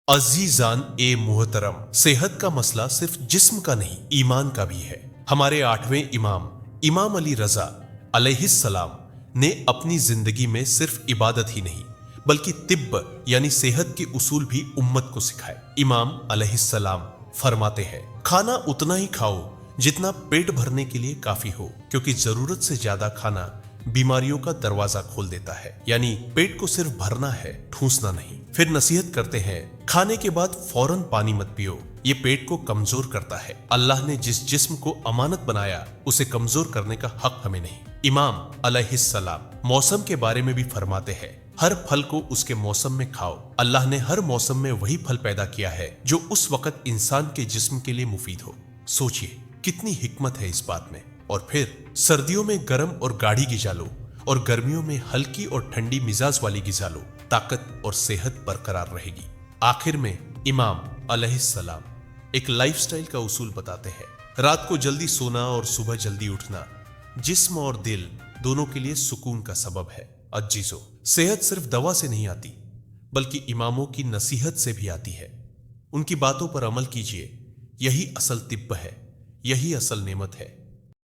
अजीजान ए मुहतरम, सेहत का मसला सिर्फ जिस्म का नहीं, ईमान का भी है। हमारे 8वें इमाम अली रजा अलैहिस्सलाम ने अपनी जिंदगी में सिर्फ इबादत ही नहीं बल्कि तिब्ब यानी सेहत के उसूल भी उम्मत को सिखाए। इमाम अलैहिस्सलाम फरमाते हैं, खाना उतना ही खाओ जितना पेट भरने के लिए काफी हो, क्योंकि जरूरत से ज्यादा खाना बीमारियों का दरवाजा खोल देता है। यानी पेट को सिर्फ भरना है, ठूंसना नहीं। फिर नसीहत करते हैं, खाने के बाद फौरन पानी मत पियो, ये पेट को कमजोर करता है। अल्लाह ने जिस जिस्म को अमानत बनाया उसे कमजोर करने का हक हमें नहीं। इमाम अलैहिस्सलाम मौसम के बारे में भी फरमाते हैं, हर फल को उसके मौसम में खाओ। अल्लाह ने हर मौसम में वही फल पैदा किया है जो उस वक्त इंसान के जिस्म के लिए मुफीद हो। सोचिए कितनी हिकमत है इस बात में। और फिर सर्दियों में गर्म और गाढ़ी गिजा लो और गर्मियों में हल्की और ठंडी मिजाज वाली गिजा लो, ताकत और सेहत बरकरार रहेगी। आखिर में इमाम अलैहिस्सलाम एक लाइफस्टाइल का उसूल बताते हैं, रात को जल्दी सोना और सुबह जल्दी उठना जिस्म और दिल दोनों के लिए सुकून का सबब है। अजीजों, सेहत सिर्फ दवा से नहीं आती बल्कि इमामों की नसीहत से भी आती है। उनकी बातों पर अमल कीजिए, यही असल तिब्ब है, यही असल नेमत है।